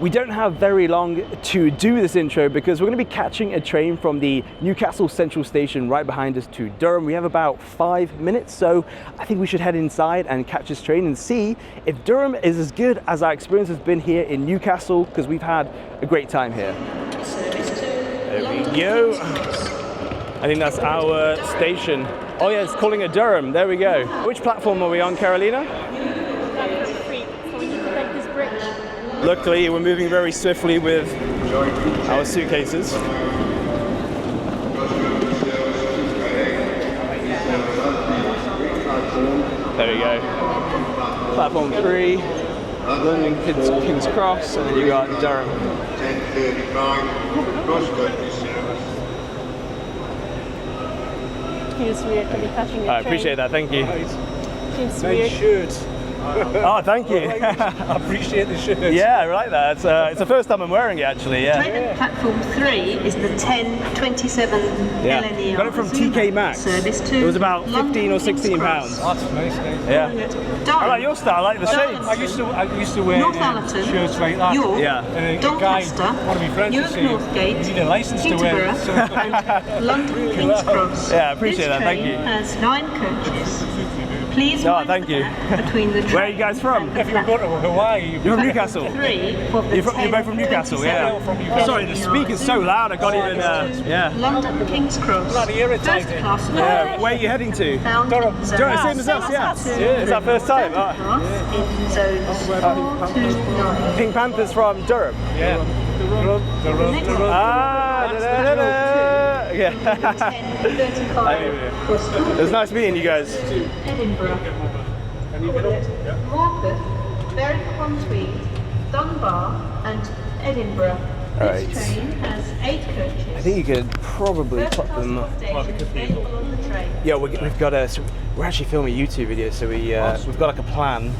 We don't have very long to do this intro because we're going to be catching a train from the Newcastle Central Station right behind us to Durham. We have about 5 minutes, so I think we should head inside and catch this train and see if Durham is as good as our experience has been here in Newcastle, because we've had a great time here. There we go. I think that's our station. Oh yeah, it's calling it Durham. There we go. Which platform are we on, Carolina? Luckily, we're moving very swiftly with our suitcases. There we go. Platform 3, London King's Cross, and then you got Durham. 10:35, cross-country service. Feels weird to be touching the train. I appreciate that, thank you. Feels Nice weird. shirt. Oh, thank you. I appreciate the shirt. Yeah, I like that. It's the first time I'm wearing it, actually. Yeah. Train at platform 3 is the 1027 LNER. Got it from TK Maxx. Service to It was about 15 London or 16 King's pounds. Cross. That's nice. Yeah. Durham, I like your style. I like the shades. I used to wear Northallerton, shirts like that. York, Yeah. And a guy, Doncaster, one of my friends Newark was saying, Northgate, you need a license to wear it. Peterborough, and London King's Cross. Yeah, I appreciate that, thank you. This train has 9 coaches. Please Oh, mind thank you. between the Where are you guys from? If you go to Hawaii, You're from Newcastle. 3 for the You're both from Newcastle, yeah. From Newcastle. Sorry, the speaker's so loud. I can't even. Yeah. London King's Cross. Bloody irritating. First class Yeah. Where are you heading to? found Durham. in Durham, zones same as us, yeah. Yeah. It's our first time. Class in zones 4 to 9. Pink Panthers from Durham. Yeah. Ah, da-da-da-da. Yeah. 10:35 was It was nice meeting you guys. Edinburgh. Market, Berwick-upon-Tweed, Dunbar and Edinburgh. All right. This train has 8 coaches. I think you could probably First put class them. accommodation available on the train. Yeah, we've got a. So we're actually filming a YouTube video, so we've got like a plan.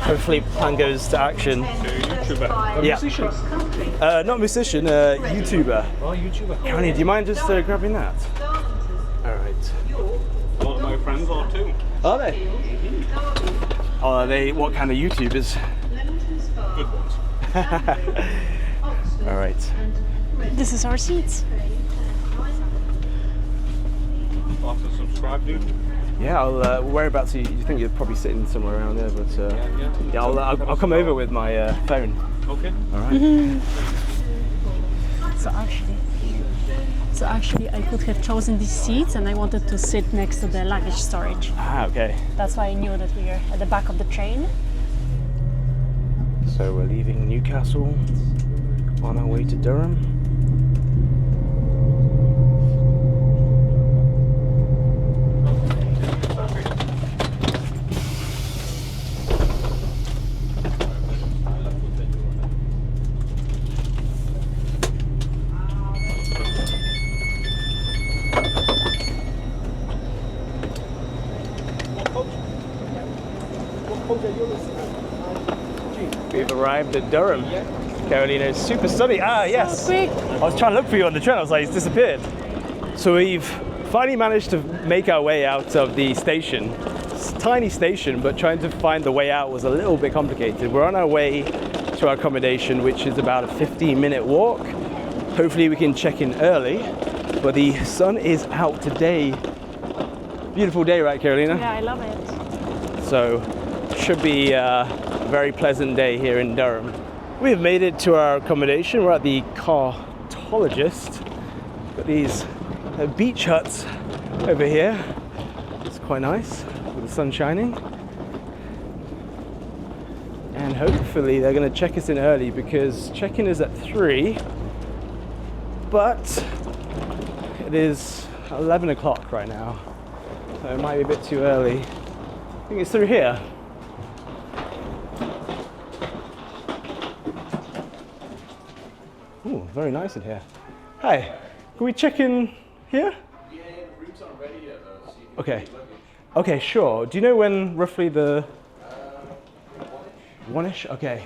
Hopefully, plan goes to action. 10:35 Yeah. cross-country. Not a musician, a YouTuber. Oh, YouTuber. Carolina, do you mind just grabbing that? Darlington, All right. York, A lot of my friends are too. Are they? Oh, are they? What kind of YouTubers? Leamington Spa, Good ones. Oxford All right. and This is our seats. I'll have to subscribe, dude. Yeah, I'll. Whereabouts? You think you're probably sitting somewhere around there, but yeah, I'll come over with my phone. Okay. All right. So actually, I could have chosen these seats, and I wanted to sit next to the luggage storage. Ah, okay. That's why I knew that we were at the back of the train. So we're leaving Newcastle on our way to Durham. We've arrived at Durham. Carolina, it's super sunny. Ah, yes. So quick. I was trying to look for you on the train. I was like, it's disappeared. So we've finally managed to make our way out of the station. It's a tiny station, but trying to find the way out was a little bit complicated. We're on our way to our accommodation, which is about a 15-minute walk. Hopefully we can check in early, but the sun is out today. Beautiful day, right, Carolina? Yeah, I love it. So should be a very pleasant day here in Durham. We have made it to our accommodation. We're at the Cartologist. Got these beach huts over here. It's quite nice with the sun shining. And hopefully they're going to check us in early because check-in is at 3. But it is 11 o'clock right now. So it might be a bit too early. I think it's through here. Ooh, very nice in here. Hi, can we check in here? Yeah, the rooms aren't ready yet though, so you can Okay. leave luggage. Okay, sure. Do you know when roughly the... One-ish. 1ish? Okay.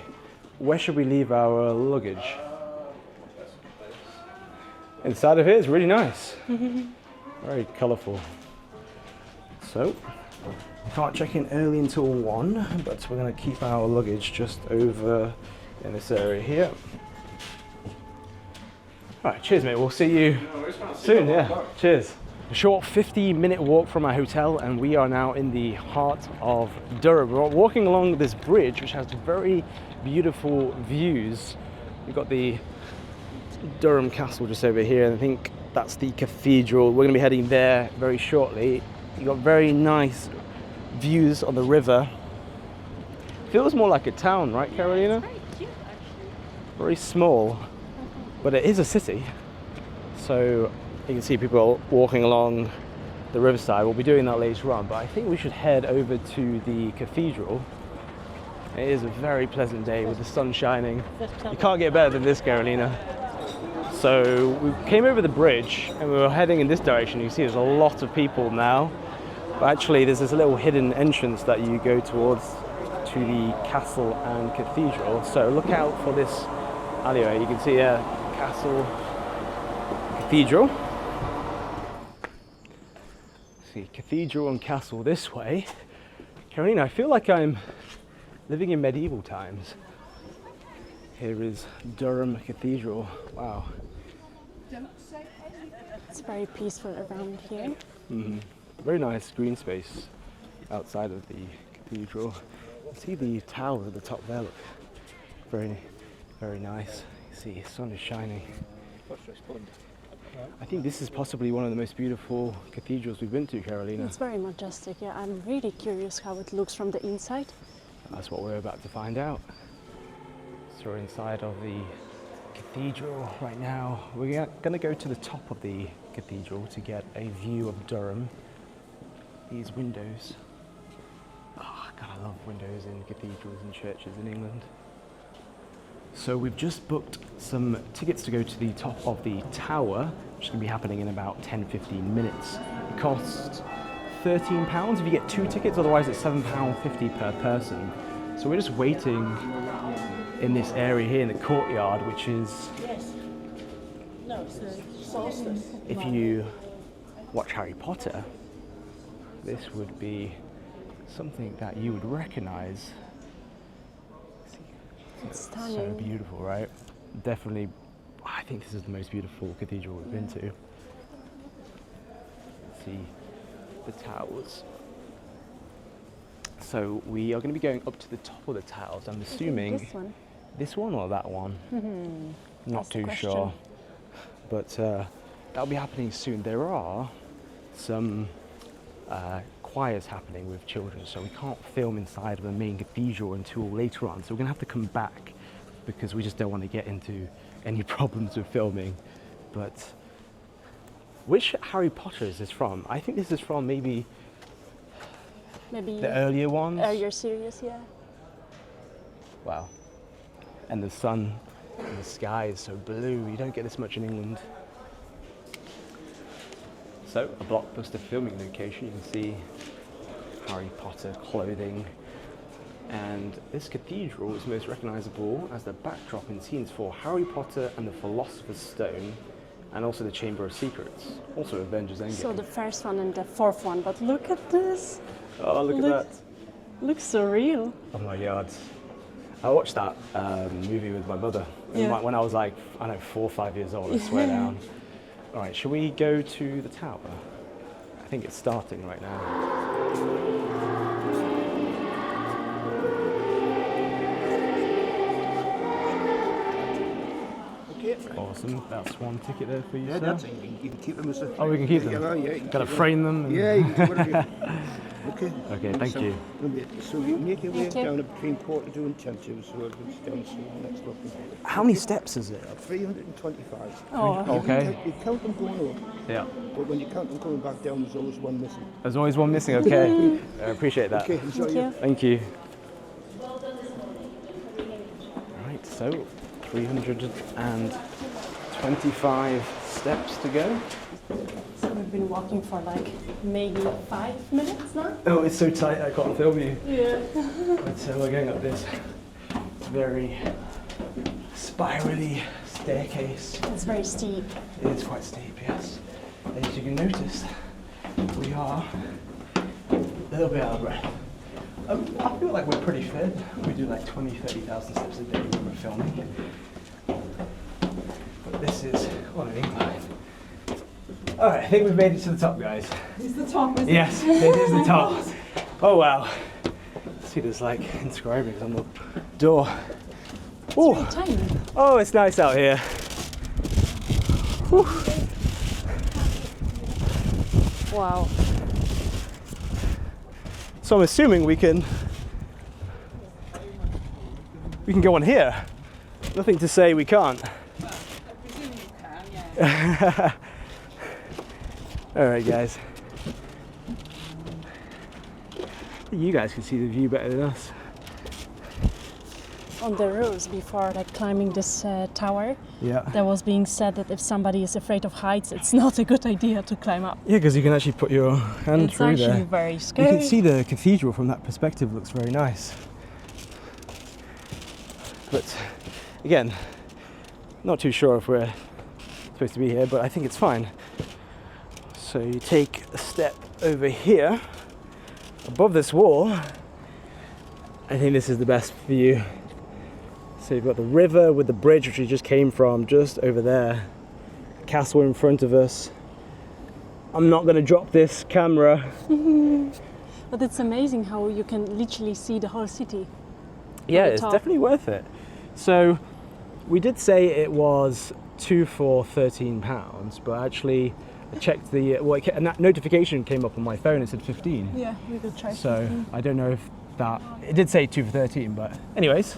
Where should we leave our luggage? That's a place. Inside of here is really nice. Very colourful. So, we can't check in early until 1, but we're going to keep our luggage just over in this area here. All right, cheers, mate. We'll see you soon. Yeah, cheers. A short 50-minute walk from our hotel, and we are now in the heart of Durham. We're walking along this bridge, which has very beautiful views. We've got the Durham Castle just over here, and I think that's the cathedral. We're going to be heading there very shortly. You've got very nice views on the river. Feels more like a town, right, Carolina? Very cute, actually. Very small, but it is a city. So you can see people walking along the riverside. We'll be doing that later on, but I think we should head over to the cathedral. It is a very pleasant day with the sun shining. You can't get better than this, Carolina. So we came over the bridge and we were heading in this direction. You can see there's a lot of people now, but actually there's this little hidden entrance that you go towards to the castle and cathedral. So look out for this alleyway. You can see a castle, cathedral. See cathedral and castle this way. Carolina, I feel like I'm living in medieval times. Here is Durham Cathedral. Wow. It's very peaceful around here. Very nice green space outside of the cathedral. See the tower at the top there, look. Very, very nice. You see, the sun is shining. I think this is possibly one of the most beautiful cathedrals we've been to, Carolina. It's very majestic, yeah. I'm really curious how it looks from the inside. That's what we're about to find out. So we're inside of the cathedral right now. We're going to go to the top of the cathedral to get a view of Durham. These windows. Oh, God, I love windows in cathedrals and churches in England. So we've just booked some tickets to go to the top of the tower, which is going to be happening in about 10-15 minutes. It costs £13 if you get 2 tickets, otherwise it's £7.50 per person. So we're just waiting in this area here in the courtyard, which is, if you watch Harry Potter, this would be something that you would recognize. It's So stunning. beautiful, right? Definitely, I think this is the most beautiful cathedral we've been to. See the towers. So we are going to be going up to the top of the towers. I'm assuming This one. this one or that one. Not That's the too question. sure, but that'll be happening soon. There are some choirs happening with children, so we can't film inside of the main cathedral until later on. So we're gonna have to come back because we just don't want to get into any problems with filming. But which Harry Potter is this from? I think this is from maybe Maybe the earlier ones. earlier series, yeah. Wow. And the sun and the sky is so blue. You don't get this much in England. So, a blockbuster filming location. You can see Harry Potter clothing. And this cathedral is most recognizable as the backdrop in scenes for Harry Potter and the Philosopher's Stone, and also the Chamber of Secrets, also Avengers Endgame. So the first one and the fourth one, but look at this. Oh, look at that. Looks so real. Oh my God. I watched that movie with my mother when I was like, I don't know, 4 or 5 years old, I swear down. All right, shall we go to the tower? I think it's starting right now. Awesome, that's one ticket there for you, Yeah, sir. that's it. You can keep them as a. Oh, we can keep them? Yeah, you can Gotta keep them. frame them? and- Yeah, you can do whatever you Okay. Okay, thank you. So you make your way Thank you. down between 1:45 and 10:02, so it's down to the next look. How many steps is it? 325. Oh, Okay. You count them going up, Yeah. but when you count them coming back down, there's always one missing. There's always one missing, okay. I appreciate that. Okay, enjoy thank your you. Thank you. Right, so 325 steps to go. So we've been walking for like maybe 5 minutes now. Oh, it's so tight I can't film you. Yeah. But we're going up this very spirally staircase. It's very steep. It is quite steep, yes. As you can notice, we are a little bit out of breath. I feel like we're pretty fit. We do like 30,000 steps a day when we're filming. But this is on an incline. All right, I think we've made it to the top, guys. It's the top, isn't Yes, it is the top. Oh wow. See, there's like inscribings on the door. Oh, Tiny. oh, it's nice out here. Whew. Wow. So I'm assuming we can go on here. Nothing to say we can't. I presume you can, yeah. All right, guys. You guys can see the view better than us. On the rules before like climbing this tower, Yeah. there was being said that if somebody is afraid of heights, it's not a good idea to climb up. Yeah, because you can actually put your hand It's through actually there. very You scary. can see the cathedral from that perspective. Looks very nice. But again, not too sure if we're supposed to be here, but I think it's fine. So you take a step over here, above this wall. I think this is the best view. So you've got the river with the bridge, which we just came from, just over there. Castle in front of us. I'm not going to drop this camera. But it's amazing how you can literally see the whole city. Yeah, the it's top. definitely worth it. So we did say it was 2 for £13, but actually I checked the and that notification came up on my phone. It said 15. Yeah, we could try. So I don't know if that it did say 2 for 13, but anyways,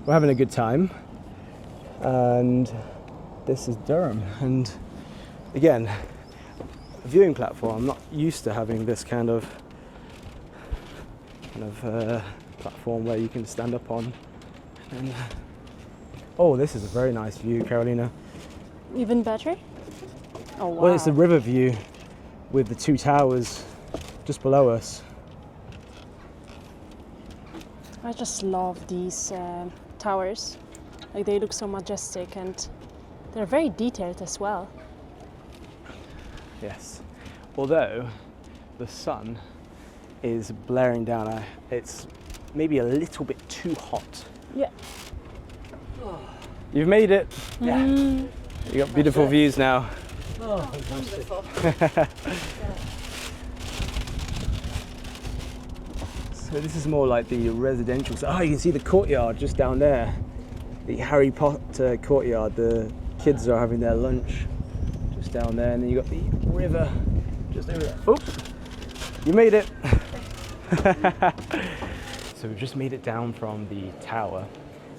we're having a good time. And this is Durham, and again, a viewing platform. I'm not used to having this kind of platform where you can stand up on. And, oh, this is a very nice view, Carolina. Even better? Oh wow. Well, it's the river view with the 2 towers just below us. I just love these towers. Like they look so majestic and they're very detailed as well. Yes. Although the sun is blaring down, it's maybe a little bit too hot. Yeah. You've made it. Yeah. You got beautiful views now. Oh, fantastic. So this is more like the residential side. Oh, you can see the courtyard just down there. The Harry Potter courtyard. The kids are having their lunch just down there, and then you got the river just over there. Oops, you made it. So we've just made it down from the tower,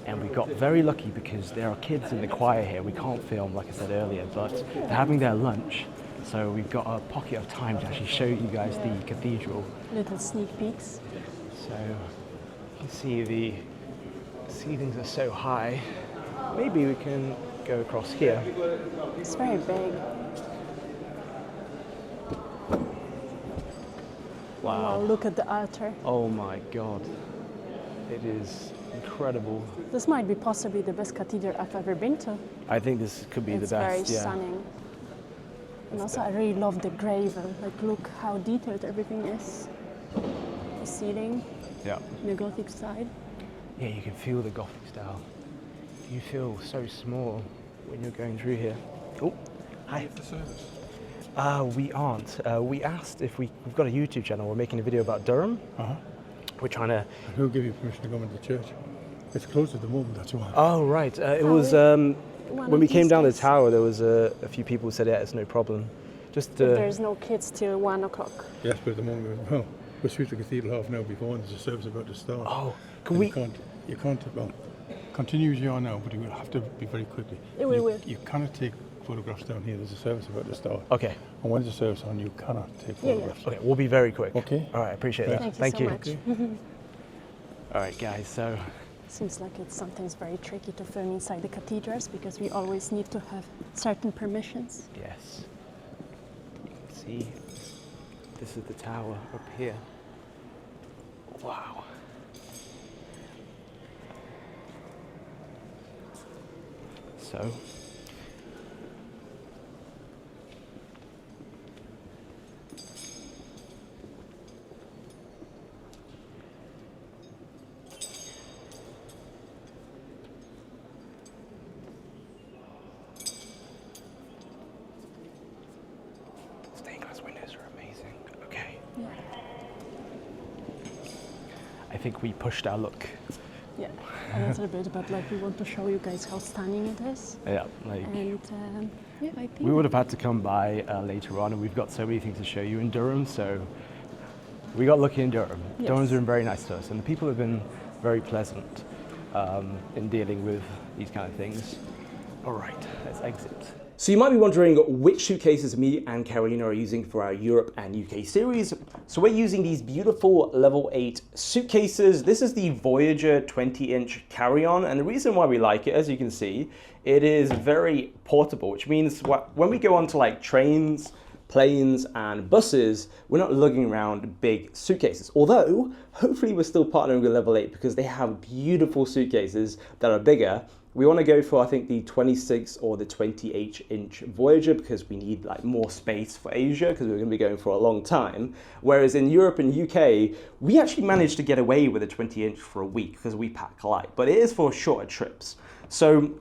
and we got very lucky because there are kids in the choir here. We can't film, like I said earlier, but they're having their lunch. So we've got a pocket of time to actually show you guys the cathedral. Little sneak peeks. So you can see the ceilings are so high. Maybe we can go across here. It's very big. Wow, look at the altar. Oh my God. It is incredible. This might be possibly the best cathedral I've ever been to. I think this could be It's the very best. Yeah. stunning. And also I really love the gravel. Like look how detailed everything is. The ceiling, Yeah. the Gothic side. Yeah, you can feel the Gothic style. You feel so small when you're going through here. Oh, hi. We aren't. We asked if we've got a YouTube channel. We're making a video about Durham. We're trying to. Who gave you permission to go into the church? It's closed at the moment, that's why. Oh right. It was when we came down the tower. There was a few people who said, "Yeah, it's no problem." Just. There's no kids till 1 o'clock. Yes, but at the moment, well, we're through the cathedral half an hour before and there's a service about to start. Oh, can And we? You can't, well, continue as you are now, but you will have to be very quickly. We will. You cannot take photographs down here, there's a service about to start. Okay. And when there's a service on, you cannot take photographs. Okay, we'll be very quick. Okay. All right, I appreciate that. Thank you so much. All right, guys. So Seems like it's sometimes very tricky to film inside the cathedrals because we always need to have certain permissions. yes, you can see this is the tower up here. Wow. So. think we pushed our luck. Yeah, a little bit, but like we want to show you guys how stunning it is. Yeah, like And yeah, I think we would have had to come by later on, and we've got so many things to show you in Durham. So we got lucky in Durham. Yes. Durham's been very nice to us, and the people have been very pleasant in dealing with these kind of things. All right, let's exit. So you might be wondering which suitcases me and Carolina are using for our Europe and UK series. So we're using these beautiful level 8 suitcases. This is the Voyager 20-inch carry-on, and the reason why we like it, as you can see, it is very portable, which means when we go onto like trains, planes and buses, we're not lugging around big suitcases. Although, hopefully we're still partnering with Level 8 because they have beautiful suitcases that are bigger. We want to go for, I think, the 26 or the 28-inch Voyager because we need like more space for Asia because we're going to be going for a long time. Whereas in Europe and UK, we actually managed to get away with a 20-inch for a week because we pack light, but it is for shorter trips. So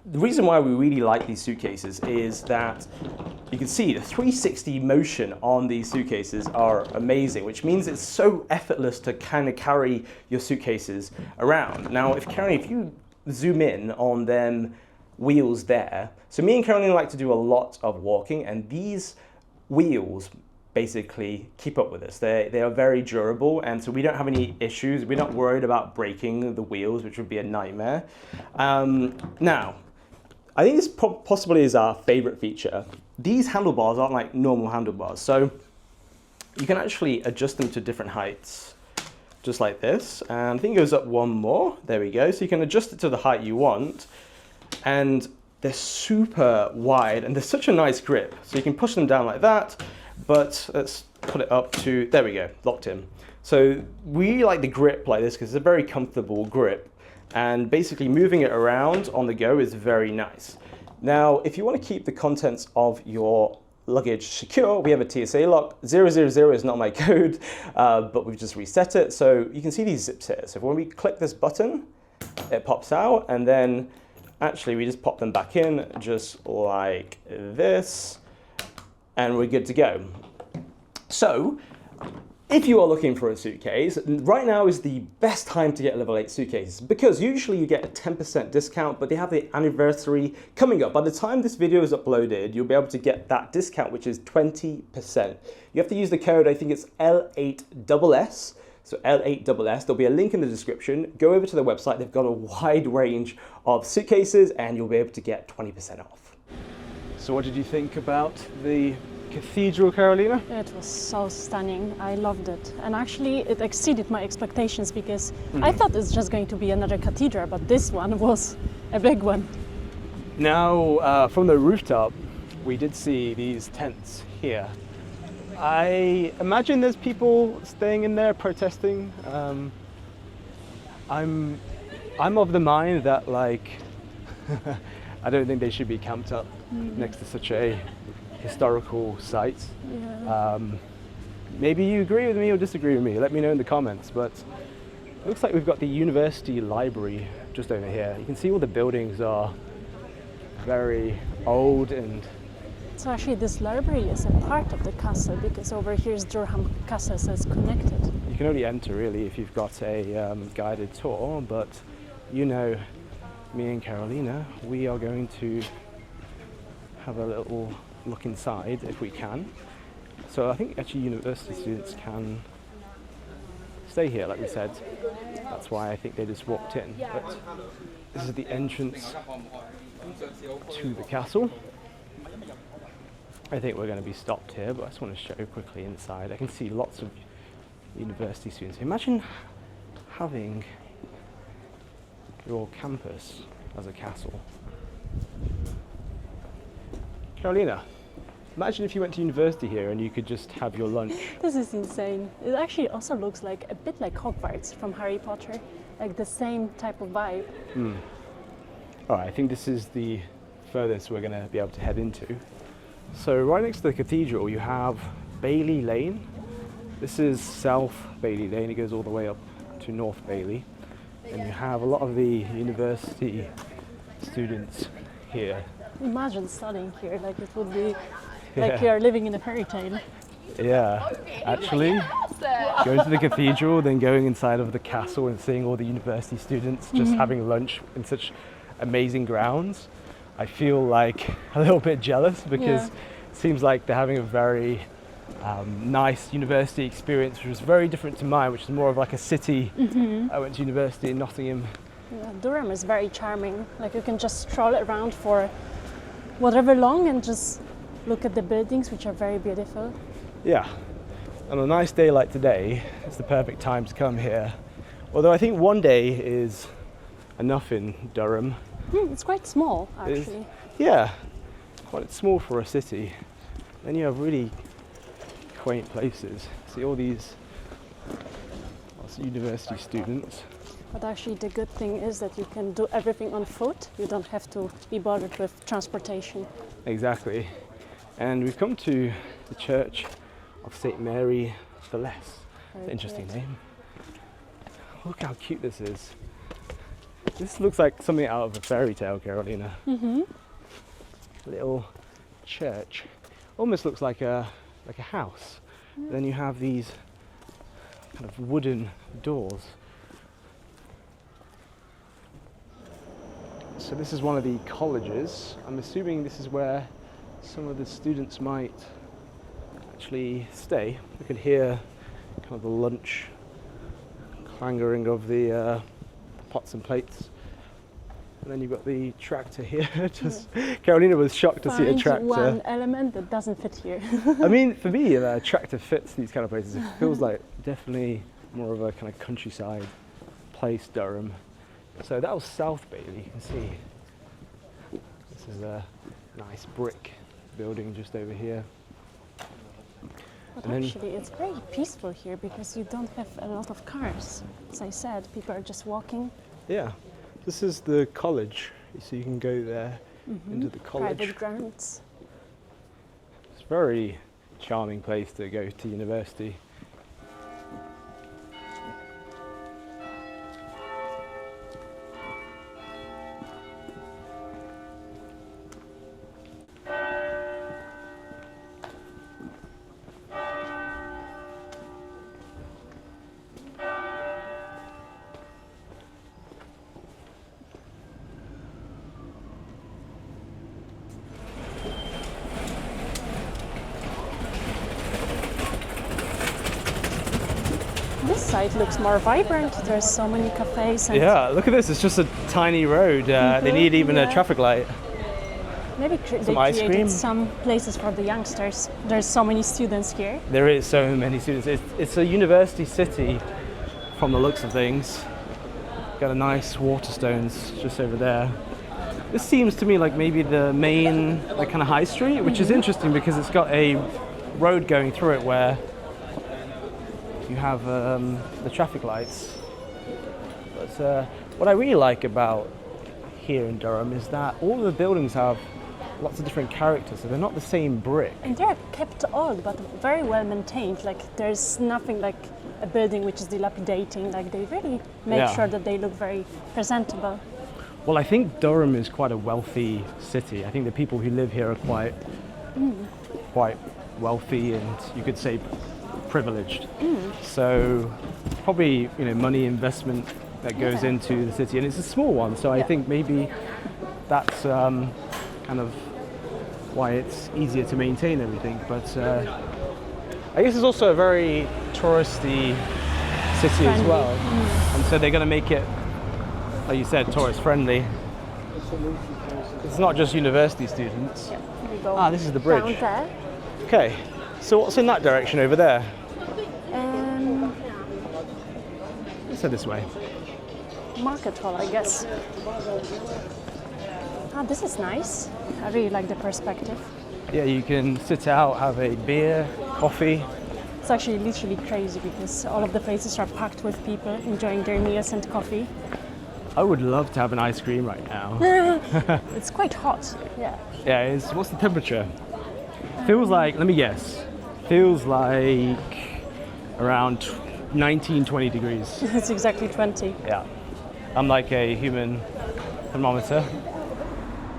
the reason why we really like these suitcases is that you can see the 360 motion on these suitcases are amazing, which means it's so effortless to kind of carry your suitcases around. Now, if you zoom in on them wheels there. So me and Carolina like to do a lot of walking, and these wheels basically keep up with us. They are very durable, and so we don't have any issues. We're not worried about breaking the wheels, which would be a nightmare. Now, I think this possibly is our favorite feature. These handlebars aren't like normal handlebars, so you can actually adjust them to different heights. Just like this, and I think it goes up one more. There we go. So you can adjust it to the height you want, and they're super wide, and they're such a nice grip. So you can push them down like that, but let's put it up to, there we go, locked in. So we like the grip like this because it's a very comfortable grip, and basically moving it around on the go is very nice. Now, if you want to keep the contents of your luggage secure, we have a TSA lock. 000 is not my code, but we've just reset it. So you can see these zips here. So when we click this button, it pops out, and then actually we just pop them back in just like this, and we're good to go. So if you are looking for a suitcase, right now is the best time to get level 8 suitcases because usually you get a 10% discount, but they have the anniversary coming up. By the time this video is uploaded, you'll be able to get that discount, which is 20%. You have to use the code, I think it's L8SS, so L8SS. There'll be a link in the description. Go over to their website. They've got a wide range of suitcases, and you'll be able to get 20% off. So what did you think about the cathedral, Carolina? it was so stunning. I loved it. And actually it exceeded my expectations because I thought it's just going to be another cathedral, but this one was a big one. Now, from the rooftop, we did see these tents here. I imagine there's people staying in there protesting. I'm of the mind that, like, I don't think they should be camped up next to such a historical site. Yeah. Maybe you agree with me or disagree with me. Let me know in the comments. But it looks like we've got the university library just over here. You can see all the buildings are very old, and So actually this library is a part of the castle because over here is Durham Castle, so it's connected. you can only enter really if you've got a guided tour. But you know, me and Carolina, we are going to have a little look inside if we can. So I think actually university students can stay here, like we said. That's why I think they just walked in. But this is the entrance to the castle. I think we're going to be stopped here, but I just want to show you quickly inside. I can see lots of university students. Imagine having your campus as a castle. Carolina, imagine if you went to university here and you could just have your lunch. This is insane. It actually also looks like a bit like Hogwarts from Harry Potter, like the same type of vibe. All right, I think this is the furthest we're going to be able to head into. So right next to the cathedral, you have Bailey Lane. This is South Bailey Lane. It goes all the way up to North Bailey. And you have a lot of the university students here. Imagine studying here, like it would be like you are living in a fairy tale. Yeah, actually, going to the cathedral, then going inside of the castle and seeing all the university students just having lunch in such amazing grounds. I feel like a little bit jealous because it seems like they're having a very nice university experience, which was very different to mine, which is more of like a city. I went to university in Nottingham. Yeah, Durham is very charming. Like you can just stroll around for whatever long and just look at the buildings, which are very beautiful. Yeah, on a nice day like today, it's the perfect time to come here. Although I think one day is enough in Durham. It's quite small, actually. Yeah, quite small for a city. Then you have really quaint places. See all these lots of university students. But actually the good thing is that you can do everything on foot. You don't have to be bothered with transportation. Exactly. And we've come to the Church of St. Mary the Less. Interesting name. Look how cute this is. This looks like something out of a fairy tale, Carolina. Little church. Almost looks like a house. Then you have these kind of wooden doors. So this is one of the colleges. I'm assuming this is where some of the students might actually stay. We could hear kind of the lunch clangering of the pots and plates. And then you've got the tractor here. Carolina was shocked to see a Find tractor. one element that doesn't fit here. I mean, for me, a tractor fits these kind of places. It feels like definitely more of a kind of countryside place, Durham. So that was South Bailey, you can see. This is a nice brick building just over here. But And then- actually it's very peaceful here because you don't have a lot of cars. As I said, people are just walking. Yeah, this is the college, so you can go there into the college. Private grounds. It's a very charming place to go to university. This side looks more vibrant. There's so many cafes and Yeah, look at this, it's just a tiny road. They need even a traffic light. maybe they ice created cream. some places for the youngsters. There's so many students here. There is so many students. It's a university city from the looks of things. Got a nice Waterstones just over there. This seems to me like maybe the main like kind of high street, which is interesting because it's got a road going through it where you have the traffic lights. But what I really like about here in Durham is that all of the buildings have lots of different characters, so they're not the same brick. And they're kept old but very well maintained. Like there's nothing like a building which is dilapidating. Like they really make Yeah. sure that they look very presentable. Well, I think Durham is quite a wealthy city. I think the people who live here are quite wealthy and you could say privileged. So probably money investment that goes into the city, and it's a small one. So I think maybe that's kind of why it's easier to maintain everything. But I guess it's also a very touristy city as Friendly. well, and so they're going to make it, like you said, tourist friendly. It's not just university students. Here we go. Ah, this is the bridge. Down there. Okay, so what's in that direction over there? Let's head this way. Market hall, I guess. Ah, this is nice. I really like the perspective. Yeah, you can sit out, have a beer, coffee. It's actually literally crazy because all of the places are packed with people enjoying their meals and coffee. I would love to have an ice cream right now. It's quite hot. Yeah. Yeah, what's the temperature? Feels like, let me guess, feels like around 19, 20 degrees. It's exactly 20. Yeah, I'm like a human thermometer.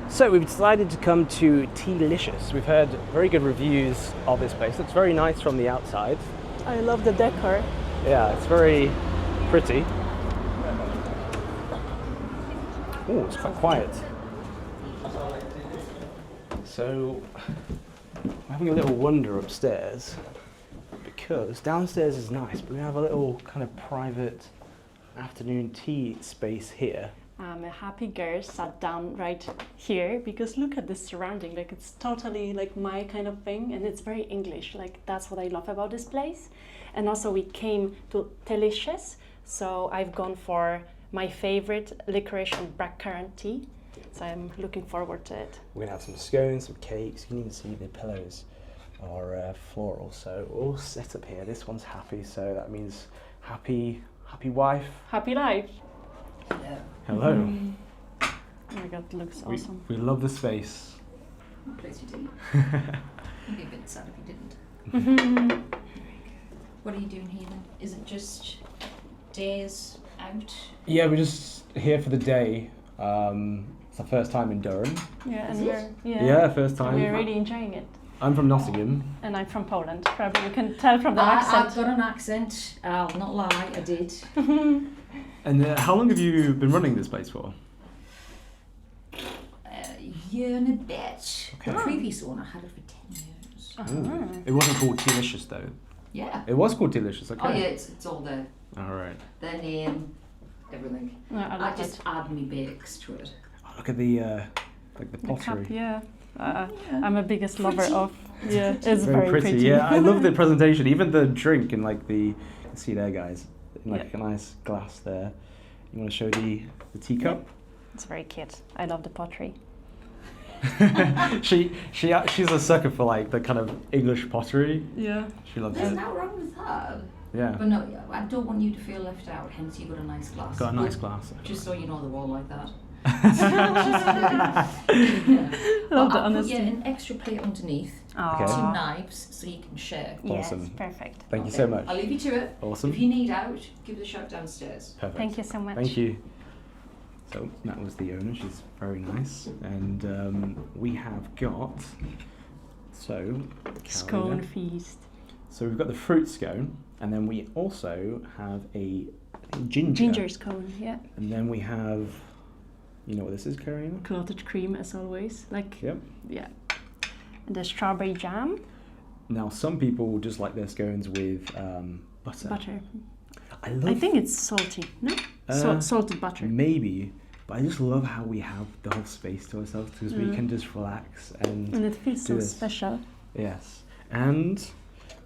So we've decided to come to Tealicious. We've heard very good reviews of this place. Looks very nice from the outside. I love the decor. Yeah, it's very pretty. Oh, it's quite quiet. So, we're having a little wander upstairs because downstairs is nice, but we have a little kind of private afternoon tea space here. I'm a happy girl sat down right here because look at this surrounding, like it's totally like my kind of thing and it's very English, like that's what I love about this place. And also we came to Delicious, so I've gone for my favorite licorice and blackcurrant tea, so I'm looking forward to it. We're gonna have some scones, some cakes, you can even see the pillows are floral, so all set up here. This one's happy, so that means happy wife. Happy life! Hello. Oh my god, it looks awesome. We love the space. I'm pleased you do. I'd be a bit sad if you didn't. What are you doing here then? Is it just days out? Yeah, we're just here for the day. It's our first time in Durham. Yeah, Is and it? we're First time. we're really enjoying it. I'm from Nottingham. And I'm from Poland. Probably you can tell from the I've accent. got an accent. I'll not lie, I did. And how long have you been running this place for? A year and a bit. Okay. The previous one I had it for 10 years. It wasn't called Delicious though. Yeah. It was called Delicious. Okay. Oh yeah, it's all there. All right. Their name, everything. No, I I love just it. add me bakes to it. Oh, look at the like the The pottery. cup, yeah. I'm a biggest lover of. Yeah, it's Very, very pretty. Yeah, I love the presentation. Even the drink and like the you can see there, guys, in like a nice glass there. You want to show the teacup? It's very cute. I love the pottery. She's a sucker for like the kind of English pottery. Yeah. She loves There's it. no wrong with that. Yeah. But no, I don't want you to feel left out, hence you got a nice glass. Got a nice But glass. Just so you know, they're all like that. Love the I'll honesty. put you an extra plate underneath, Okay. 2 knives, so you can share. Yes, Awesome. perfect. Thank you so much. I'll leave you to it. Awesome. If you need out, give us a shout downstairs. Perfect. Thank you so much. Thank you. So that was the owner. She's very nice, and we have got Scone Carolina. feast. So we've got the fruit scone, and then we also have a ginger. Ginger scone, yeah. And then we have, you know what this is, Carolina? Clotted cream as always. Like, Yep. yeah. And the strawberry jam. Now some people just like their scones with butter. Butter. I love. I think it's salty, no? Salted butter. Maybe, but I just love how we have the whole space to ourselves because we can just relax and. And it feels do so this. special. Yes, and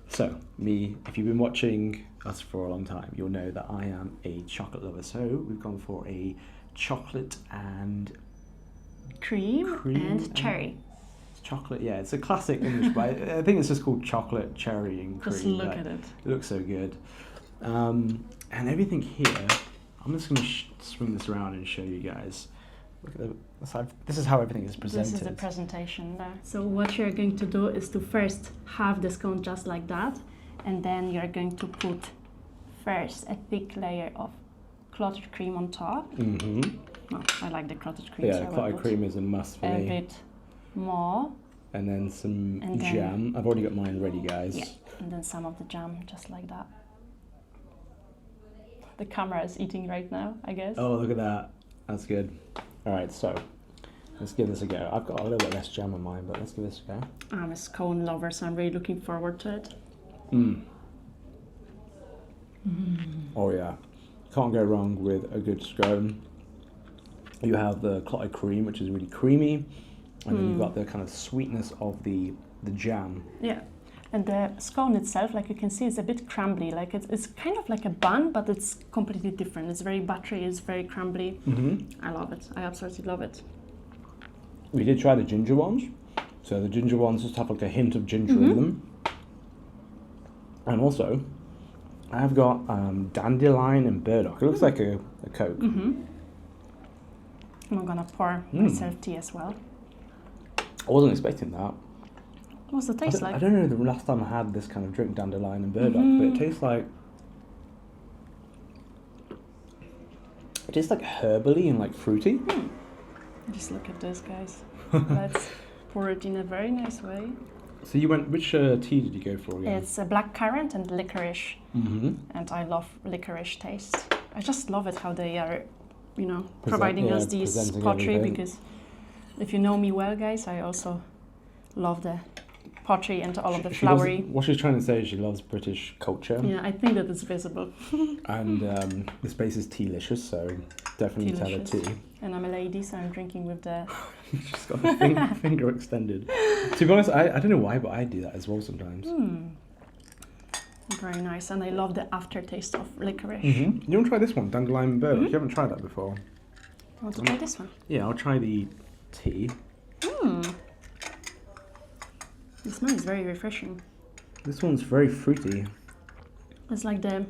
so if you've been watching us for a long time, you'll know that I am a chocolate lover. So we've gone for a chocolate and Cream and and cherry. chocolate. Yeah, it's a classic English, but I think it's just called chocolate, cherry, and cream. Just look Like, at it. It looks so good. And everything here, I'm just going to swing this around and show you guys. Look at this is how everything is presented. This is the presentation there. So what you're going to do is to first have the scone just like that, and then you're going to put first a thick layer of clotted cream on top. Mm-hmm. Oh, I like the clotted cream. Yeah, so I will clotted put cream is a must for a me. bit more. And then some And then- jam. I've already got mine ready, guys. Yeah, and then some of the jam, just like that. The camera is eating right now, I guess. Oh, look at that. That's good. All right, so let's give this a go. I've got a little bit less jam on mine, but let's give this a go. I'm a scone lover, so I'm really looking forward to it. Oh yeah, can't go wrong with a good scone. You have the clotted cream, which is really creamy, and then you've got the kind of sweetness of the jam. Yeah, and the scone itself, like you can see, is a bit crumbly. Like it's kind of like a bun, but it's completely different. It's very buttery, it's very crumbly. I love it. I absolutely love it. We did try the ginger ones, so the ginger ones just have like a hint of ginger in them. And also, I've got dandelion and burdock. It looks like a Coke. I'm gonna pour myself tea as well. I wasn't expecting that. What's the taste I like? don't know the last time I had this kind of drink, dandelion and burdock, but it tastes like herbally and like fruity. Just look at this, guys. Let's pour it in a very nice way. So you went, which tea did you go for again? It's a black currant and licorice, Mm-hmm. and I love licorice taste. I just love it how they are, you know, providing us these presenting pottery, everything. because if you know me well, guys, I also love the pottery and all of the flowery. What she's trying to say is she loves British culture. Yeah, I think that it's visible. And this place is tealicious, so definitely tell her Tealicious. tea. And I'm a lady, so I'm drinking with the... She's got her finger extended. To be honest, I don't know why, but I do that as well sometimes. Very nice, and I love the aftertaste of licorice. Mm-hmm. You want to try this one, dandelion burdock? You haven't tried that before. I want to try this one. Yeah, I'll try the tea. The smell is very refreshing. This one's very fruity. It's like the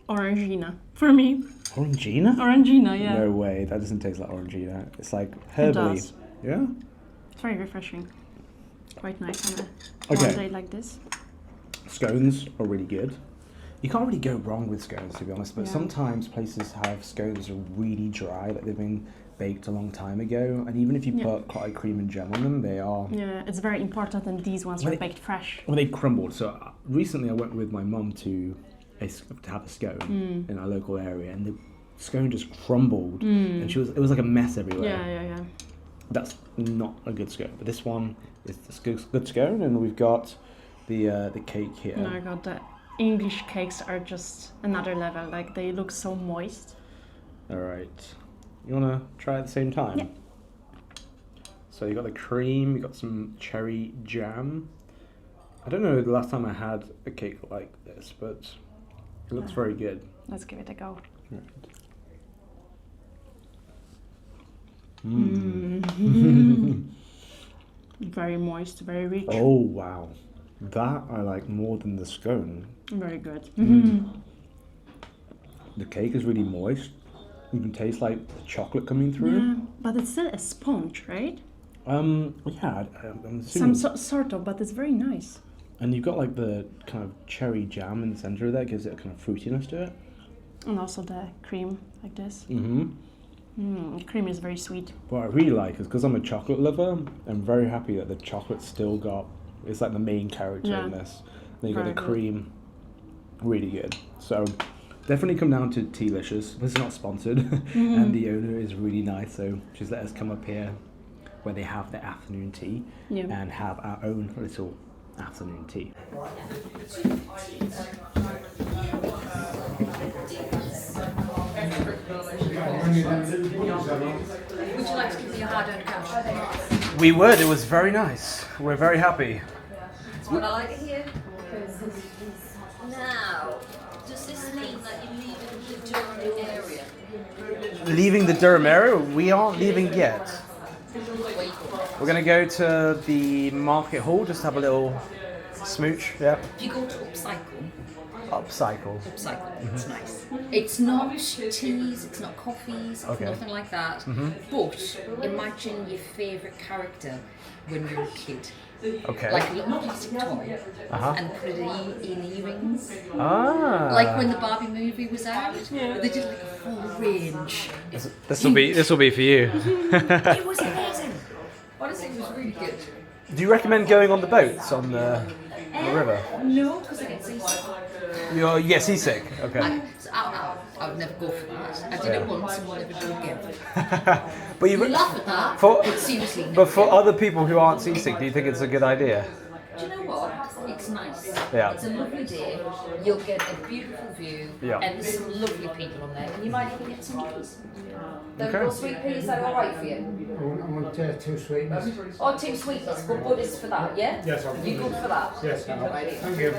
Orangina for me. Orangina? Orangina, yeah. No way, that doesn't taste like Orangina. It's like herbally. does. Yeah? It's very refreshing. Quite nice on a Okay. warm day like this. Scones are really good. You can't really go wrong with scones, to be honest, but Yeah. sometimes places have scones that are really dry, like they've been baked a long time ago, and even if you Yeah. put clotted cream and jam on them, they are... Yeah, it's very important, and these ones Well, are they- baked fresh. Well, they crumbled. So recently I went with my mum to have a scone in our local area, and the scone just crumbled, and it was like a mess everywhere. Yeah. That's not a good scone, but this one is a good scone, and we've got the cake here. Oh my god, the English cakes are just another level. Like, they look so moist. All right, you wanna try at the same time? Yeah. So you got the cream, you got some cherry jam. I don't know the last time I had a cake like this, but it looks very good. Let's give it a go. Very moist, very rich. Oh wow, that I like more than the scone. Very good. The cake is really moist. You can taste like the chocolate coming through. Yeah, but it's still a sponge, right? Yeah, I'm assuming. Sort of, but it's very nice. And you've got like the kind of cherry jam in the center of that, gives it a kind of fruitiness to it. And also the cream, like this. Mm-hmm. Cream is very sweet. What I really like is because I'm a chocolate lover, I'm very happy that the chocolate still got, it's like the main character Yeah. in this. Then you got Very the good. cream, really good. So definitely come down to Tealicious. This is not sponsored, and the owner is really nice. So she's let us come up here where they have their afternoon tea Yeah. and have our own little afternoon tea. Would you like to give me your hard-earned cash? We would. It was very nice. We're very happy. That's what I like to hear. Now, does this mean that you're leaving the Durham area? Leaving the Durham area? We aren't leaving yet. We're going to go to the market hall, just have a little smooch. Yeah. If you go to Upcycle, Upcycle. it's nice. It's not teas, it's not coffees, it's Okay. nothing like that. But imagine your favourite character when you're a kid. Okay. Like a little plastic toy and put it in earrings. Ah. Like when the Barbie movie was out, they did like a full range. This will be for you. It was amazing. Honestly, it was really good. Do you recommend going on the boats on the river? No, because I get seasick. You get seasick. Okay. I would never go for that. I did it once and will never do it again. But You laugh at that, For- but seriously, no. But for other people who aren't seasick, do you think it's a good idea? Do you know what? It's nice. Yeah. It's a lovely day. You'll get a beautiful view. Yeah. And there's some lovely people on there. And you might even get some peas. The Okay. little sweet peas are alright for you. I want 2 sweetness. Or two sweetness, but Buddhist for that, yeah? Yes, I'm You good for that? Yes, thank you.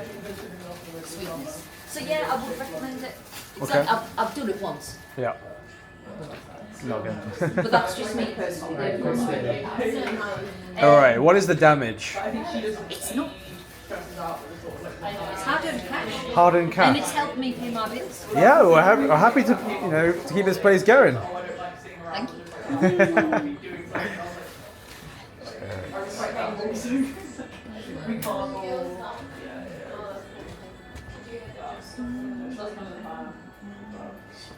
Sweetness. So yeah, I would recommend it. It's Okay. like I've done it once. Yeah. Not good. But that's just me personally. All right. What is the damage? It's not. It's hard-earned cash. Hard-earned And cash. it's helped me pay my bills. Yeah, we're happy to to keep this place going. Thank you.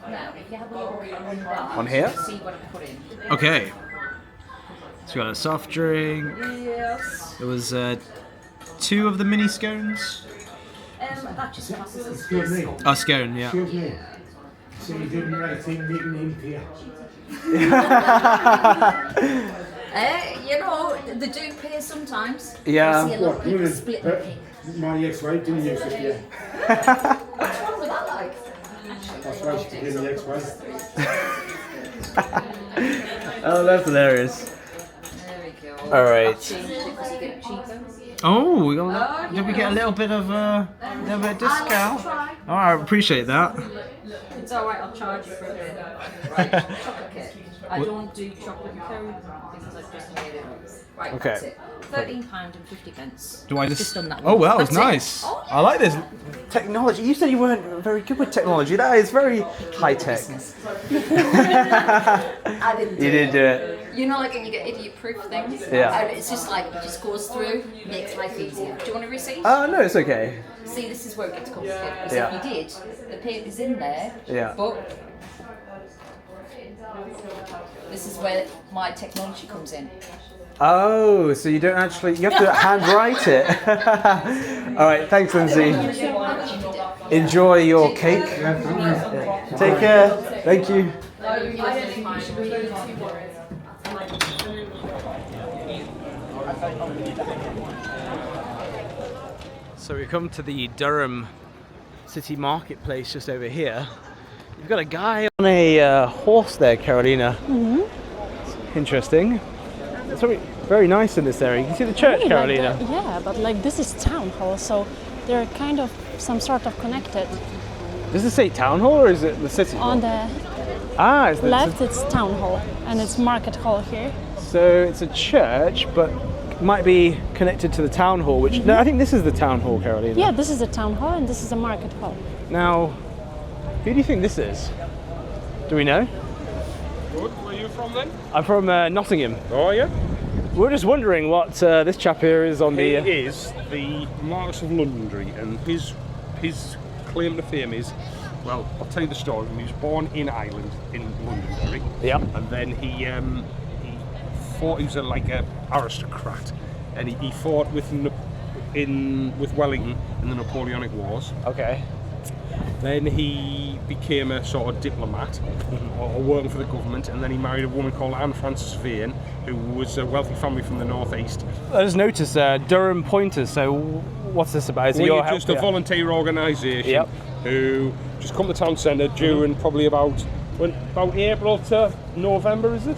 Now, if you have a look on that, On here? see what I put in. Okay. So we got a soft drink. Yes. There was 2 of the mini scones? That just passes as Oh, scone, yeah. So you're doing the right thing, making him here. You know, they do pay sometimes. Yeah. I see a lot of people split the pay. My ex-wife didn't use it, yeah. What's wrong with that, like? That's why she became the ex-wife. Oh, that's hilarious. There we go. All right. Change it because you get cheaper. Oh, did we get a little bit of discount? Oh, I appreciate that. It's alright, I'll charge you for a bit. Right, chocolate cake. I don't do chocolate and code because I've just made it. Right, Okay. that's it. £13.50. Do I Just done that Oh, one. wow, that's That's it. nice. Oh, I like this technology. You said you weren't very good with technology. That is very high tech. I didn't do You did do it. You know, like when you get idiot-proof things? Yeah. And it's just like, it just goes through, makes life easier. Do you want a receipt? No, it's okay. See, this is where it gets complicated. Because Yeah. if you did, the paper's in there, Yeah. but this is where my technology comes in. Oh, so you don't actually, you have to handwrite it. All right, thanks, Lindsay. Enjoy your cake. Take care. Thank you. So we come to the Durham City Marketplace just over here. You've got a guy on a horse there, Carolina. Interesting. It's very nice in this area. You can see the church, Carolina. Yeah, but like this is town hall, so they're kind of some sort of connected. Does it say town hall or is it the city hall? On the It's the left, it's town hall, and it's market hall here. So it's a church, but might be connected to the town hall. Which no, I think this is the town hall, Carolina. Yeah, this is the town hall, and this is the market hall. Now, who do you think this is? Do we know? Good. Where are you from then? I'm from Nottingham. Oh, yeah. We're just wondering what this chap here is on He the. is the Marquis of Londonderry, and his claim to fame is, well, I'll tell you the story. He was born in Ireland, in Londonderry. Yeah. And then he fought. He was like a aristocrat, and he fought with Wellington in the Napoleonic Wars. Okay. Then he became a sort of diplomat, or working for the government, and then he married a woman called Anne Frances Vane, who was a wealthy family from the northeast. I just noticed Durham Pointers. So what's this about? Is it Well, your you're help? just a volunteer organisation Yep. who just come to town centre during probably about April to November, is it?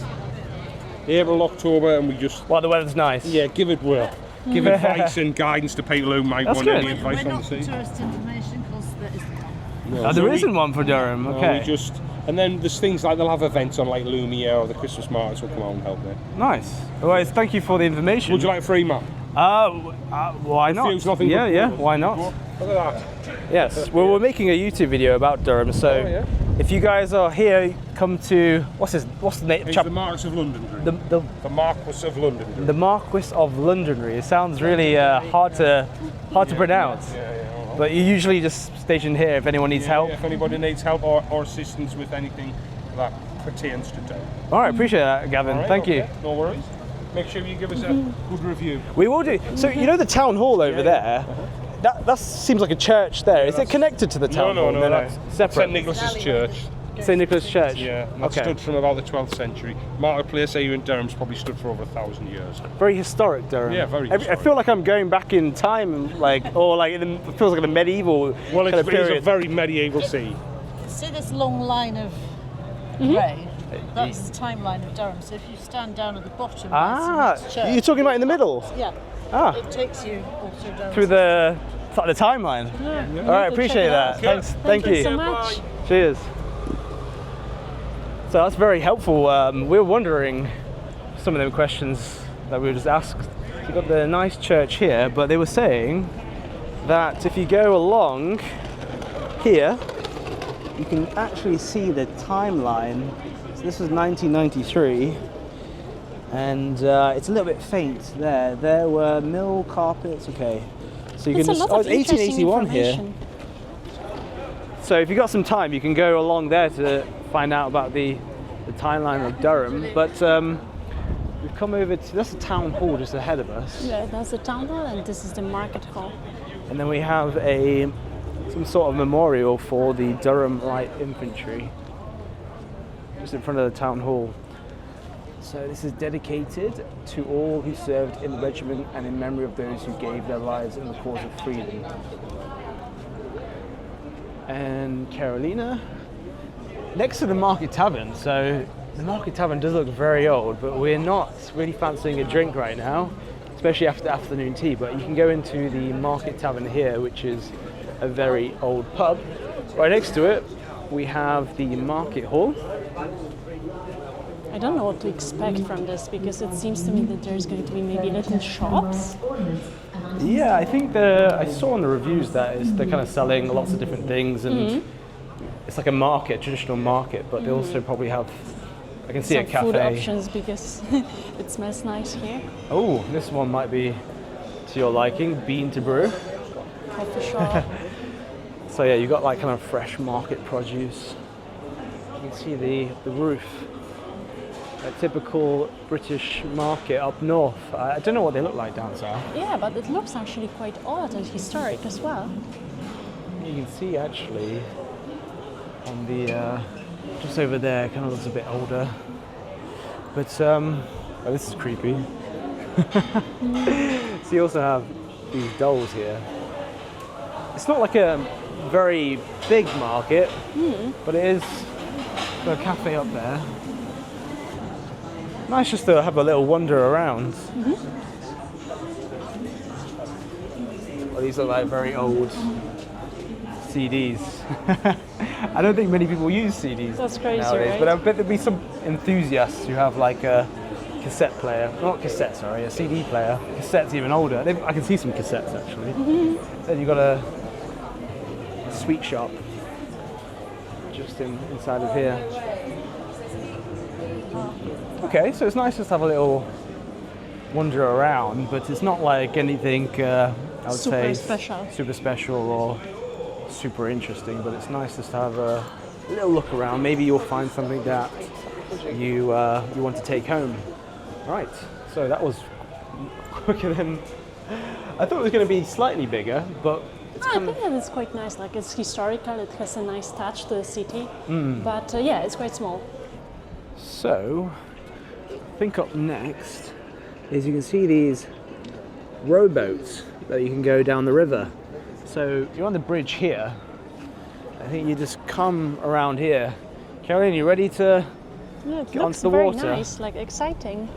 April, October, and we just While the weather's nice. give advice and guidance to people who might That's want good. any advice on the sea. tourist information because there isn't one. No, There so we- isn't one for Durham. no, Okay. we just and then there's things like they'll have events on like Lumia or the Christmas markets will come out and help there. Nice. Well, thank you for the information. Would you like a free map? Why not? Feels nothing Yeah, but yeah. good. Why not? Look at that. Yes. Well, we're making a YouTube video about Durham, so Oh, yeah. if you guys are here, come to what's the name? He's the Marquis of Londonderry. The Marquis of Londonderry. the Marquis of Londonderry. It sounds really hard to pronounce. Yeah. But you're usually just stationed here if anyone needs help. If anybody needs help or assistance with anything that pertains to town. All right, appreciate that, Gavin. All right, Thank okay, you. No worries. Make sure you give us a good review. We will do. So you know the town hall over there. That seems like a church there. Is it connected to the town hall? No. That's St separate. Nicholas's Church. St Nicholas Church. Yeah, and that Okay. stood from about the 12th century. Marketplace here in Durham's probably stood for over 1,000 years. Very historic, Durham. Yeah, very I historic. feel like I'm going back in time, like, or like it feels like the medieval Well, kind of it's a period. very medieval sea. See this long line of grey? That's the timeline of Durham. So if you stand down at the bottom, there's You're talking about in the middle. yeah, Ah, it takes you also down through the timeline. All right, appreciate that. check it out. Thanks. Thank you. so much. Cheers. So that's very helpful. We were wondering some of them questions that we were just asked. We've got the nice church here, but they were saying that if you go along here, you can actually see the timeline. So this was 1993, and it's a little bit faint there. There were mill carpets. Okay, so you It's can a just. lot Oh, of it's interesting 1881 here. information. So if you've got some time, you can go along there to find out about the timeline of Durham. But we we've come over to, that's the town hall just ahead of us. Yeah, that's the town hall, and this is the market hall. And then we have some sort of memorial for the Durham Light Infantry, just in front of the town hall. So this is dedicated to all who served in the regiment and in memory of those who gave their lives in the cause of freedom. And Carolina, next to the Market Tavern. So the Market Tavern does look very old, but we're not really fancying a drink right now, especially after afternoon tea. But you can go into the Market Tavern here, which is a very old pub. Right next to it, we have the Market Hall. I don't know what to expect from this, because it seems to me that there's going to be maybe little shops. Yeah, I think I saw in the reviews that they're kind of selling lots of different things, and it's like a market, traditional market, but they also probably have, I can see Some a cafe. food options, because it smells nice here. Oh, this one might be to your liking, Bean to Brew. Coffee shop. So yeah, you got like kind of fresh market produce. You can see the roof. A typical British market up north. I don't know what they look like down south. Yeah, but it looks actually quite old and historic as well. You can see actually on the just over there, kind of looks a bit older. But oh, this is creepy. So you also have these dolls here. It's not like a very big market, but it is a cafe up there. Nice just to have a little wander around. Well, these are like very old CDs. I don't think many people use CDs That's crazy, nowadays, right? but I bet there'll be some enthusiasts who have like a cassette player. Not cassette, sorry, a CD player. Cassette's even older. I can see some cassettes actually. Then you've got a sweet shop just inside of here. Okay, so it's nice just to have a little wander around, but it's not like anything I would say super special or super interesting, but it's nice just to have a little look around. Maybe you'll find something that you want to take home. Right, so that was quicker than I thought it was going to be. Slightly bigger, but I think that it's quite nice. Like, it's historical, it has a nice touch to the city, but yeah, it's quite small. So I think up next is, you can see these rowboats that you can go down the river. So you're on the bridge here. I think you just come around here. Caroline, you ready to get onto the water? Very nice, like exciting.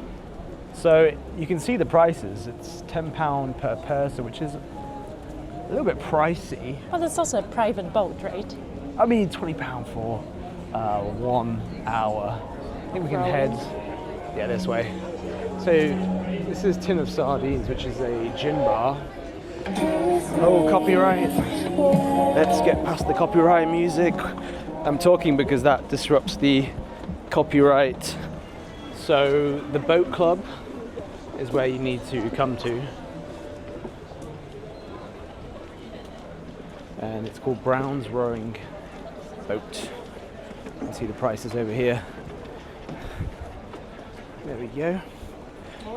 So you can see the prices. It's £10 per person, which is a little bit pricey. But it's also a private boat, right? I mean, £20 for 1 hour. I think we can head this way. So this is Tin of Sardines, which is a gin bar. Oh, copyright. Let's get past the copyright music. I'm talking because that disrupts the copyright. So the boat club is where you need to come to. And it's called Brown's Rowing Boat. You can see the prices over here. There we go.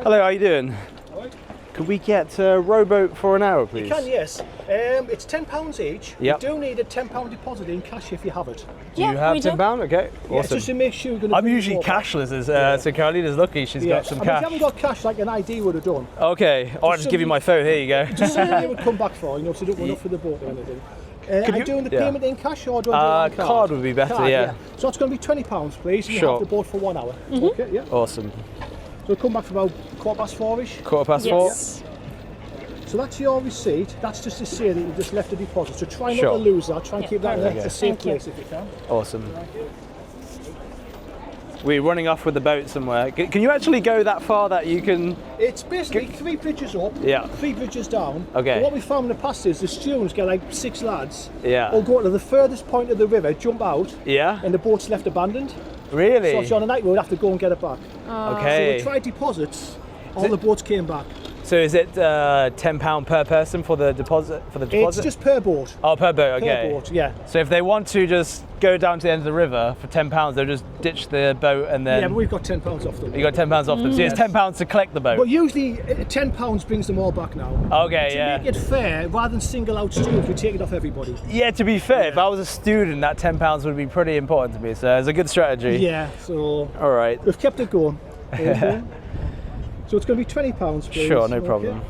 Hello, how you doing? Could we get a rowboat for an hour, please? You can, yes. It's £10 each. Yep. You do need a £10 deposit in cash if you have it. Do you have £10? Okay, Yeah, awesome. just to make sure you're going to. I'm usually cashless, so Carolina's lucky she's got some If cash. you haven't got cash, like an ID would have done. Okay, I'll just give you my phone. Here you go. Just something you would come back for, so you don't run off for the boat or anything. Are you doing the payment in cash or do I do it on card would be better, card, yeah. So it's going to be £20, please. And you Sure. have the boat for 1 hour. Okay, yeah. Awesome. So we'll come back for about 4:15-ish. 4:15? So that's your receipt. That's just to say that you just left a deposit. So try not Sure. to lose that. Try and keep that in perfect. a safe place if you can. Awesome. We're running off with the boat somewhere. Can you actually go that far that you can? It's basically 3 bridges up, Yeah. 3 bridges down. Okay. But what we found in the past is the students get like 6 lads. Yeah. All go to the furthest point of the river, jump out, Yeah. and the boat's left abandoned. Really? So if you're on a night road, have to go and get it back. Okay. So we tried deposits, all the boats came back. So is it £10 per person for the deposit? It's just per boat. Oh, per boat. Okay. Per boat, yeah. So if they want to just go down to the end of the river for £10, they'll just ditch the boat and then. Yeah, but we've got £10 off them. You got £10 off them. So it's £10 to collect the boat. But usually £10 brings them all back now. Okay, yeah. To make it fair, rather than single out students, we take it off everybody. Yeah, to be fair, if I was a student, that £10 would be pretty important to me. So it's a good strategy. Yeah, so All right. we've kept it going. Okay. So it's going to be £20, please. Sure, no problem.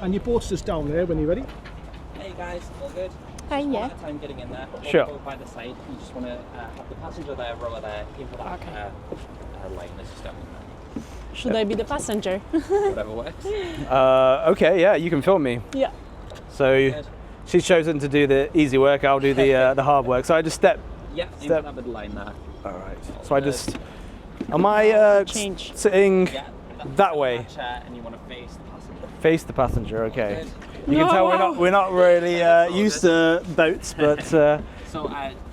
And your boat's just down there when you're ready. Hey guys, all good? Hi, yeah. Time getting in there. Sure. Go by the side. You just want to have the passenger there, rower there, aim for that line that's just down there. Should I be the passenger? Whatever works. Okay, yeah, you can film me. Yeah. So she's chosen to do the easy work. I'll do the hard work. So I just step. Yeah, aim for that middle line there. All right. So I just. Am I sitting that way? Chair, and you want to face the passenger. Face the passenger. Okay. Good. You can tell we're not really used to boats, but. So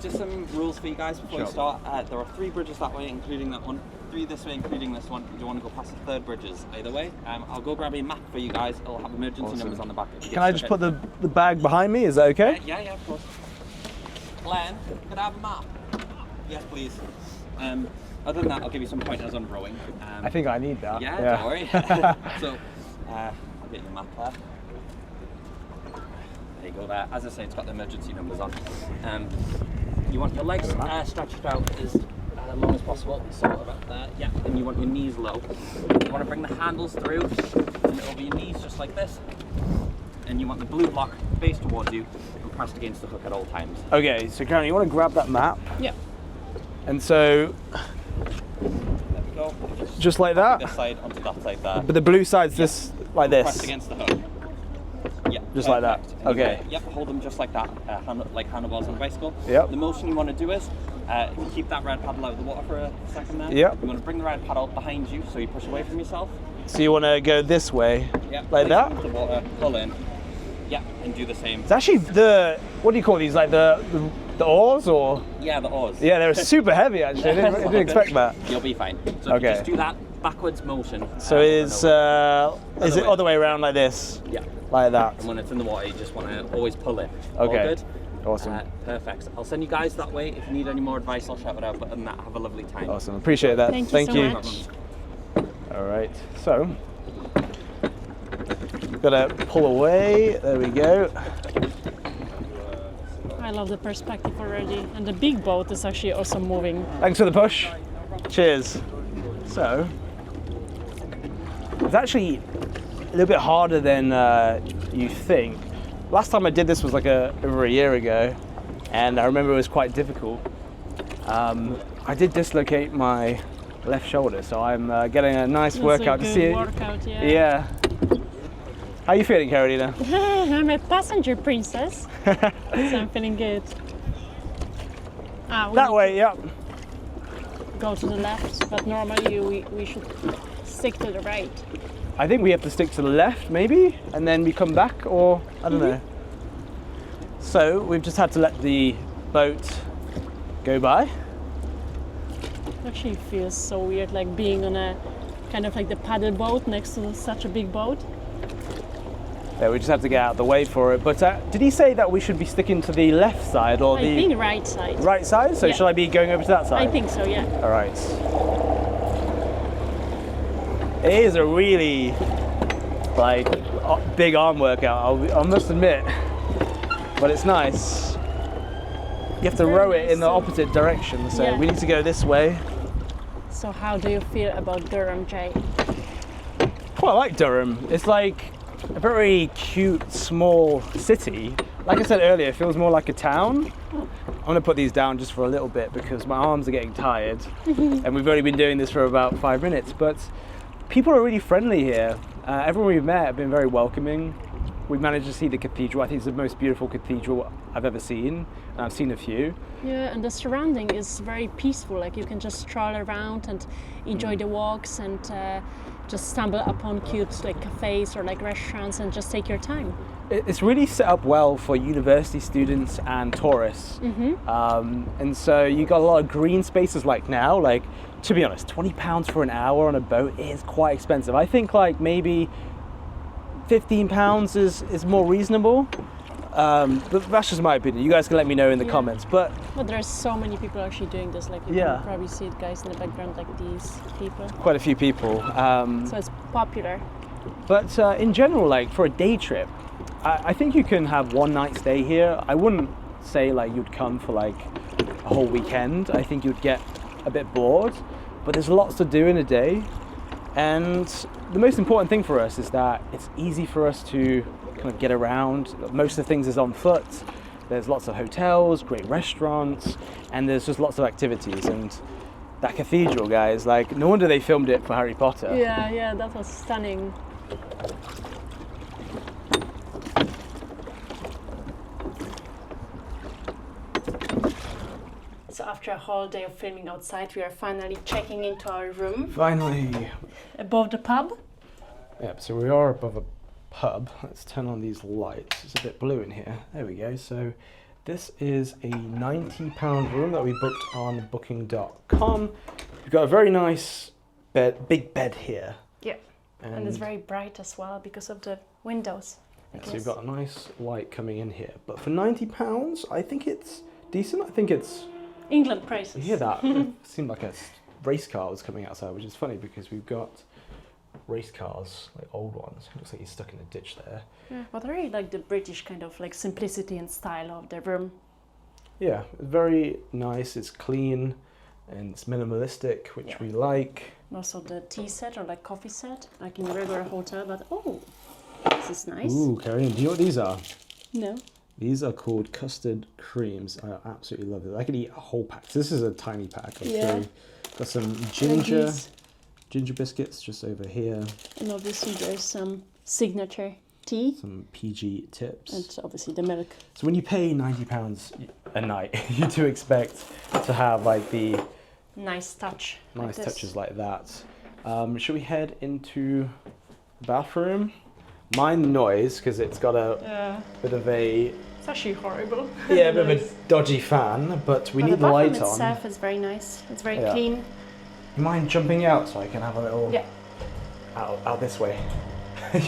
just some rules for you guys before you start. There are 3 bridges that way, including that one. 3 this way, including this one. You don't want to go past the 3rd bridges either way. I'll go grab a map for you guys. It'll have emergency numbers on the back. Can I just put the bag behind me? Is that okay? Yeah, of course. Glenn, could I have a map? Yes, please. Other than that, I'll give you some pointers on rowing. I think I need that. Yeah, don't worry. So, I'll get your map there. There you go there. As I say, it's got the emergency numbers on. You want your legs stretched out as long as possible, so about there. Yeah, and you want your knees low. You want to bring the handles through and over your knees just like this. And you want the blue block face towards you and pressed against the hook at all times. Okay, so Karen, you want to grab that map? Yeah. And so. There we go. Just like that? This side onto that side there. But the blue side's this, like this? Pressed against the hook. Yeah. Just like that? Okay. Yep, hold them just like that, like handlebars on a bicycle. Yep. The motion you want to do is, if you keep that red paddle out of the water for a second there, yep. You want to bring the red paddle behind you so you push away from yourself. So you want to go this way? Yep. Like that? The water, pull in. Yeah, and do the same. It's actually what do you call these, like the oars or? Yeah, the oars. Yeah, they're super heavy actually, I didn't expect that. You'll be fine. So if you just do that backwards motion. So is it other way around like this? Yeah. Like that? And when it's in the water, you just want to always pull in. Okay. All good? Awesome. Perfect. I'll send you guys that way. If you need any more advice, I'll shout it out. But other than that, have a lovely time. Awesome. Appreciate that. Thank you so much. All right. So, gotta pull away. There we go. I love the perspective already. And the big boat is actually also moving. Thanks for the push. Cheers. So, it's actually a little bit harder than you think. Last time I did this was like over a year ago, and I remember it was quite difficult. I did dislocate my left shoulder, so I'm getting a nice workout to see it. Workout, yeah. Yeah. How are you feeling, Carolina? I'm a passenger princess, so I'm feeling good. That way, yeah. Go to the left, but normally we should stick to the right. I think we have to stick to the left, maybe, and then we come back, or I don't know. So we've just had to let the boat go by. It actually feels so weird, like being on a kind of like the paddle boat next to such a big boat. Yeah, we just have to get out of the way for it. But did he say that we should be sticking to the left side or I the think right side. right side? So Yeah. should I be going over to that side? I think so, yeah. All right. It is a really big arm workout, I must admit, but it's nice. You have to row it in the opposite direction, so Yeah. we need to go this way. So how do you feel about Durham, Jay? Well, I like Durham. It's like a very cute, small city. Like I said earlier, it feels more like a town. I'm gonna put these down just for a little bit because my arms are getting tired, and we've only been doing this for about 5 minutes, but people are really friendly here. Everyone we've met have been very welcoming. We managed to see the cathedral. I think it's the most beautiful cathedral I've ever seen, and I've seen a few. Yeah, and the surrounding is very peaceful. Like you can just stroll around and enjoy the walks and just stumble upon cute like cafes or like restaurants and just take your time. It's really set up well for university students and tourists. And so you got a lot of green spaces like now. Like, to be honest, £20 for an hour on a boat is quite expensive. I think like maybe £15 is more reasonable. But that's just my opinion. You guys can let me know in the comments. But there's so many people actually doing this. Like you can probably see it, guys in the background, like these people. Quite a few people. So it's popular. But in general, like for a day trip, I think you can have one night stay here. I wouldn't say like you'd come for like a whole weekend. I think you'd get a bit bored. But there's lots to do in a day. And the most important thing for us is that it's easy for us to kind of get around. Most of the things is on foot. There's lots of hotels, great restaurants, and there's just lots of activities. And that cathedral, guys, like no wonder they filmed it for Harry Potter. Yeah, that was stunning. So after a whole day of filming outside, we are finally checking into our room. Finally. Above the pub. Yep, so we are above a pub. Let's turn on these lights. It's a bit blue in here. There we go. So this is a £90 room that we booked on booking.com. We've got a very nice bed, big bed here. Yeah, and it's very bright as well because of the windows. So you've got a nice light coming in here. But for £90, I think it's decent. I think it's... England prices. You hear that? It seemed like a race car was coming outside, which is funny because we've got race cars, like old ones. It looks like he's stuck in a ditch there. Yeah, but I really like the British kind of like simplicity and style of the room. Yeah, very nice. It's clean and it's minimalistic, which we like. And also the tea set or like coffee set, like in a regular hotel. But oh, this is nice. Ooh, Karen, do you know what these are? No. These are called custard creams. I absolutely love it. I could eat a whole pack. So this is a tiny pack. Got some ginger biscuits just over here. And obviously there's some signature tea. Some PG tips. And obviously the milk. So when you pay £90 a night, you do expect to have like the nice touch. Nice touches like that. Should we head into the bathroom? Mind the noise because it's got a bit of a... It's actually horrible. Yeah, a bit of a dodgy fan, but we need the light on. The bathroom itself is very nice. It's very clean. You mind jumping out so I can have a little... Yeah. Out this way. We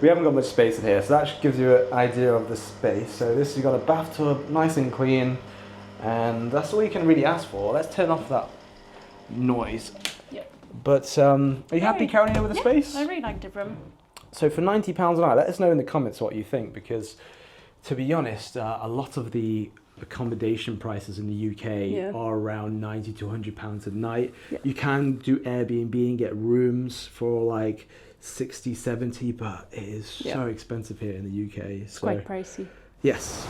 haven't got much space in here, so that gives you an idea of the space. So this, you've got a bathtub, nice and clean, and that's all you can really ask for. Let's turn off that noise. Yeah. But are you happy, Carolina, with the space? I really like the room. So for £90 a night, let us know in the comments what you think, because to be honest, a lot of the accommodation prices in the UK are around £90 to £100 a night. You can do Airbnb and get rooms for like 60, 70, but it is so expensive here in the UK. It's quite pricey. Yes.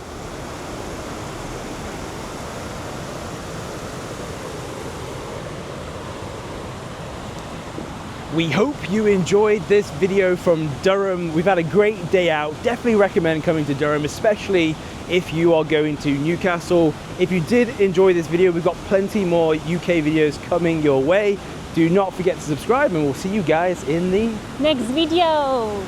We hope you enjoyed this video from Durham. We've had a great day out. Definitely recommend coming to Durham, especially if you are going to Newcastle. If you did enjoy this video, we've got plenty more UK videos coming your way. Do not forget to subscribe and we'll see you guys in the next video.